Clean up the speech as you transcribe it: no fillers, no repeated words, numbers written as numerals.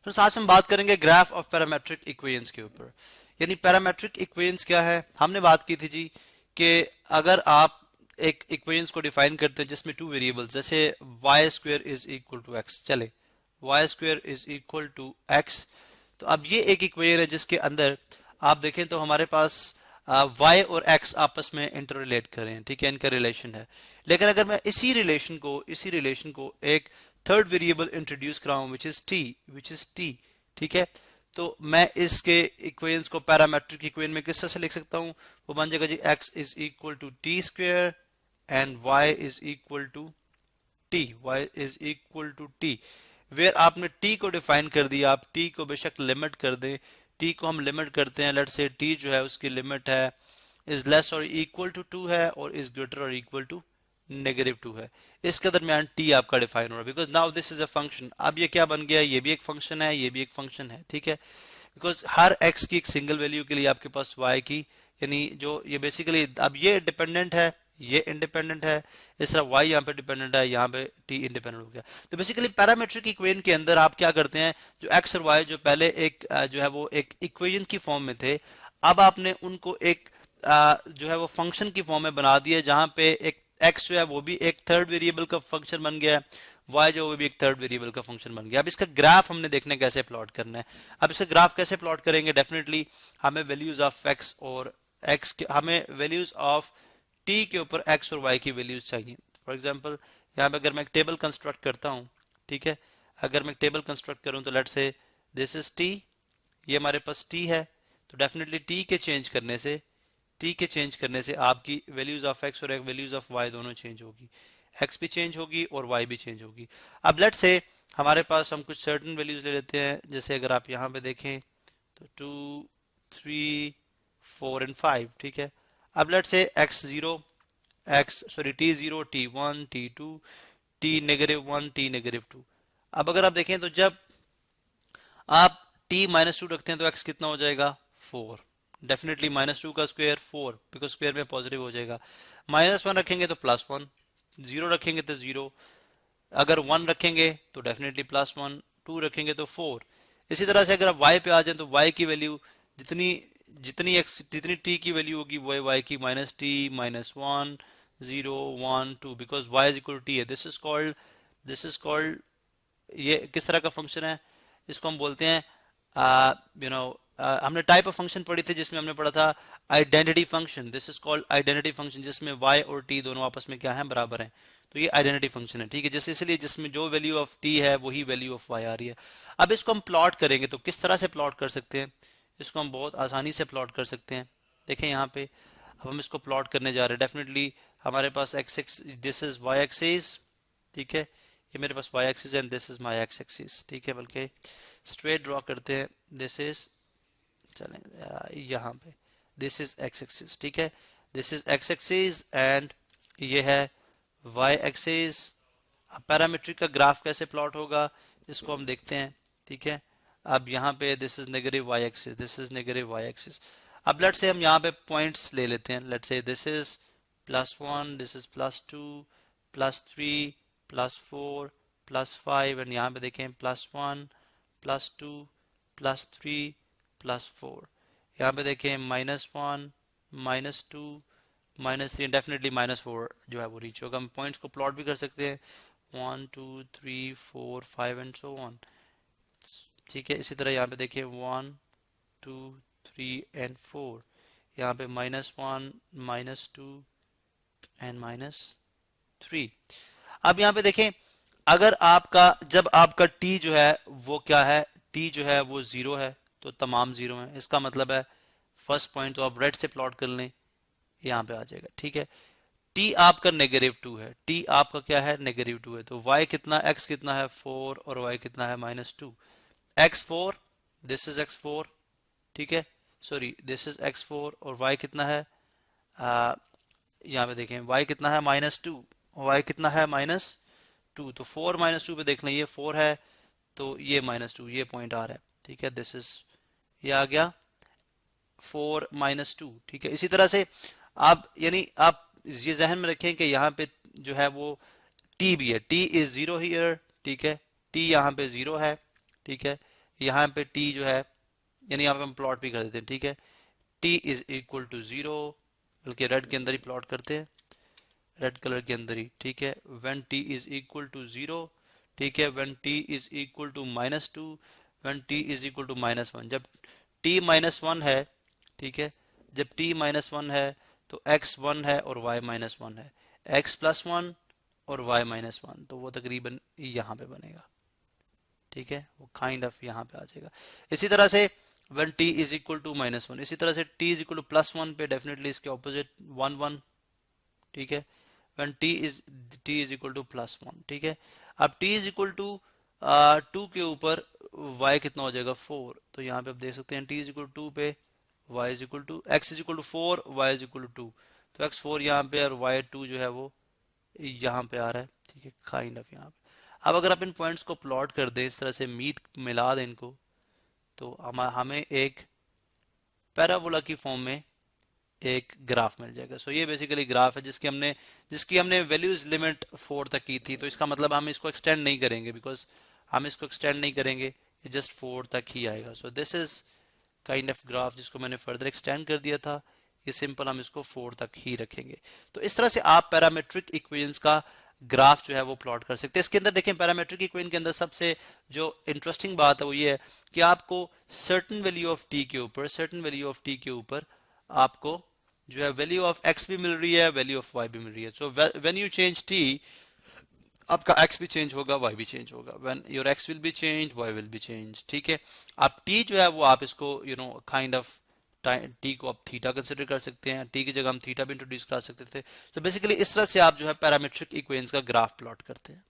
तो आज हम बात करेंगे ग्राफ ऑफ पैरामेट्रिक इक्वेशंस के ऊपर। यानी पैरामेट्रिक इक्वेशंस क्या है, हमने बात की थी जी कि अगर आप एक इक्वेशंस को डिफाइन करते हैं जिसमें टू वेरिएबल्स, जैसे y square is equal to x, चले y square is equal to x. तो अब ये एक इक्वेशन है जिसके अंदर आप देखें तो हमारे पास y और x आपस में इंटर रिलेट कर रहे हैं, ठीक है, इनका रिलेशन है। लेकिन अगर मैं इसी रिलेशन को एक थर्ड वेरिएबल इंट्रोड्यूस कराऊं विच इज t, ठीक है, तो मैं इसके इक्वेशंस को पैरामेट्रिक इक्वेशन में किस तरह से लिख सकता हूं, वो बन जाएगा जी x is equal to t square and y is equal to t, where आपने t को डिफाइन कर दिया। आप t को बेशक लिमिट कर दें, t को हम लिमिट करते हैं, लेट्स से t जो है उसकी लिमिट है इज लेस और इक्वल टू 2 है और इज ग्रेटर और इक्वल टू -2 है। इसके दरमियान t आपका डिफाइन हो रहा है, because now this is a function. अब ये क्या बन गया, ये भी एक फंक्शन है, ये भी एक फंक्शन है, ठीक है, बिकॉज हर x की एक सिंगल वैल्यू के लिए आपके पास y की, यानी जो ये बेसिकली अब ये डिपेंडेंट है, ये इंडिपेंडेंट है, इस तरह y यहाँ पे डिपेंडेंट है, यहाँ पे t इंडिपेंडेंट हो गया। तो बेसिकली पैरामेट्रिक इक्वेशन के अंदर आप क्या करते हैं, जो x और y जो पहले एक जो है वो एक इक्वेशन की फॉर्म में थे, अब आपने उनको एक जो है वो फंक्शन की फॉर्म में बना दिया, जहां पे एक x जो है वो भी एक थर्ड वेरिएबल का फंक्शन बन गया है, y जो वो भी एक थर्ड वेरिएबल का फंक्शन बन गया। अब इसका ग्राफ हमने देखने कैसे प्लॉट करना है। अब इसका ग्राफ कैसे प्लॉट करेंगे, डेफिनेटली हमें वैल्यूज ऑफ x और x के, हमें वैल्यूज ऑफ t के ऊपर x और y की वैल्यूज चाहिए। फॉर एग्जांपल यहाँ पे अगर मैं एक टेबल कंस्ट्रक्ट करता हूँ, ठीक है, अगर मैं एक टेबल कंस्ट्रक्ट करूँ तो let's say this is t, ये हमारे पास t है, तो डेफिनेटली t के चेंज करने से आपकी वैल्यूज ऑफ x और वैल्यूज ऑफ y दोनों चेंज होगी, x भी चेंज होगी और y भी चेंज होगी। अब लेट्स से हमारे पास हम कुछ सर्टेन वैल्यूज ले लेते हैं, जैसे अगर आप यहाँ पे देखें तो 2 3 4 एंड 5, ठीक है। अब let's say t0 t1 t2 t-1 t-2। अब अगर आप देखें तो जब आप t-2 रखते हैं तो x कितना हो जाएगा, 4। डेफिनेटली -2 का स्क्वायर 4, बिकॉज स्क्वायर में पॉजिटिव हो जाएगा। -1 रखेंगे तो +1, 0 रखेंगे तो 0, अगर 1 रखेंगे तो डेफिनेटली +1, 2 रखेंगे तो 4। इसी तरह से अगर आप y पे आ जाए तो y की वैल्यू जितनी जितनी t की वैल्यू होगी वो है y की -t -1 0 1 2, because y is equal to t है। दिस इज कॉल्ड ये किस तरह का फंक्शन है, इसको हम बोलते हैं हमने टाइप ऑफ फंक्शन पढ़ी थी जिसमें हमने पढ़ा था identity function. This is called identity function, जिसमें y और t दोनों आपस में क्या है, बराबर हैं। तो ये आइडेंटिटी फंक्शन है, ठीक है, जैसे इसलिए जिसमें जो वैल्यू ऑफ t है वही वैल्यू ऑफ y आ रही है। अब इसको हम प्लॉट करेंगे तो किस तरह से प्लॉट कर सकते हैं, इसको हम बहुत आसानी से प्लॉट कर सकते हैं। देखें यहाँ पे, अब हम इसको प्लॉट करने जा रहे हैं। डेफिनेटली हमारे पास x, this is y axis, ठीक है, ये मेरे पास y axis and this is my x axis, ठीक है, बल्कि स्ट्रेट ड्रॉ करते हैं। दिस इज, चलें यहाँ पे, दिस इज x एक्सिस, ठीक है, this is x axis and ये है y एक्सिस। अब पैरामीट्रिक का ग्राफ कैसे प्लॉट होगा इसको हम देखते हैं, ठीक है। अब यहाँ पे this is negative y axis, this is negative y axis. अब लेट्स से हम यहाँ पे पॉइंट्स ले लेते हैं, let's say this is +1, this is +2 +3 +4 +5 and यहाँ पे देखें +1 +2 +3 +4, यहाँ पे देखें -1 -2 -3, डेफिनेटली -4 जो है वो रीच होगा। हम पॉइंट्स को प्लॉट भी कर सकते हैं 1 2 3 4 5 एंड सो ऑन, ठीक है। इसी तरह यहाँ पे देखें 1 2 3 एंड 4, यहाँ पे -1 -2 एंड -3। अब यहाँ पे देखें, अगर आपका जब आपका t जो है वो क्या है, t जो है वो 0 है तो तमाम 0 है। इसका मतलब है फर्स्ट पॉइंट तो आप रेड से प्लॉट कर लें, यहाँ पे आ जाएगा, ठीक है। t आपका -2 है, t आपका क्या है, -2 है, तो y कितना, x कितना है 4 और y कितना है -2, x4, दिस इज x4, ठीक है, सॉरी दिस इज x4 और y कितना है, यहाँ पे देखें y कितना है -2, y कितना है -2, तो 4 -2 पे देख लें, ये 4 है तो ये -2, ये पॉइंट आ रहा है, ठीक है, दिस इज, ये आ गया 4 -2, ठीक है। इसी तरह से आप यानी आप ये जहन में रखें कि यहाँ पे जो है वो t भी है, t इज 0 हियर, ठीक है, t यहाँ पे 0 है, ठीक है, यहाँ पे t जो है, यानी यहाँ पे हम प्लॉट भी कर देते हैं, ठीक है। t इज इक्वल टू 0, बल्कि रेड के अंदर ही प्लॉट करते हैं, रेड कलर के अंदर ही, ठीक है। When t is equal to 0, ठीक है। When t is equal to -2, when t is equal to -1, जब t -1 है, ठीक है, जब t -1 है तो x 1 है और y -1 है, x +1 और y -1, तो वो तकरीबन यहाँ पे बनेगा, ठीक है, वो काइंड ऑफ यहाँ पे आ जाएगा। इसी तरह से when t is equal to -1, इसी तरह से t इज इक्वल टू +1 पे डेफिनेटली इसके ऑपोजिट 1 1, ठीक है। when t is equal to +1, ठीक है। अब t इज इक्वल टू 2 के ऊपर y कितना हो जाएगा 4, तो यहाँ पे आप देख सकते हैं t इज इक्वल टू 2 पे y is equal to x is equal to 4, y is equal to 2, तो x 4 यहाँ पे और y 2 जो है वो यहाँ पे आ रहा है, ठीक है, काइंड ऑफ यहाँ पे। अब अगर आप इन पॉइंट्स को प्लॉट कर दें, इस तरह से मीट मिला दें इनको, तो हमें एक पैराबोला की फॉर्म में एक ग्राफ मिल जाएगा। सो ये बेसिकली ग्राफ है जिसकी हमने वैल्यूज लिमिट 4 तक की थी, तो इसका मतलब हम इसको एक्सटेंड नहीं करेंगे, बिकॉज हम इसको एक्सटेंड नहीं करेंगे, ये जस्ट 4 तक ही आएगा। So this is kind of graph जिसको मैंने फर्दर एक्सटेंड कर दिया था, ये सिंपल हम इसको 4 तक ही रखेंगे। तो इस तरह से आप पैरामेट्रिक इक्वेशंस का ग्राफ जो है वो प्लॉट कर सकते हैं। इसके अंदर देखें, पैरामेट्रिक इक्वेशन के अंदर सबसे जो इंटरेस्टिंग बात है वो ये है कि आपको सर्टेन वैल्यू ऑफ टी के ऊपर आपको जो है वैल्यू ऑफ एक्स भी मिल रही है, वैल्यू ऑफ वाई भी मिल रही है। So when you change T, आपका x भी चेंज होगा, y भी चेंज होगा। When your x will be change, y will be change, ठीक है। आप t जो है वो आप इसको काइंड ऑफ टी को आप थीटा कंसिडर कर सकते हैं, टी की जगह हम थीटा भी इंट्रोड्यूस कर सकते थे। तो बेसिकली इस तरह से आप जो है पैरामेट्रिक इक्वेशंस का ग्राफ प्लॉट करते हैं।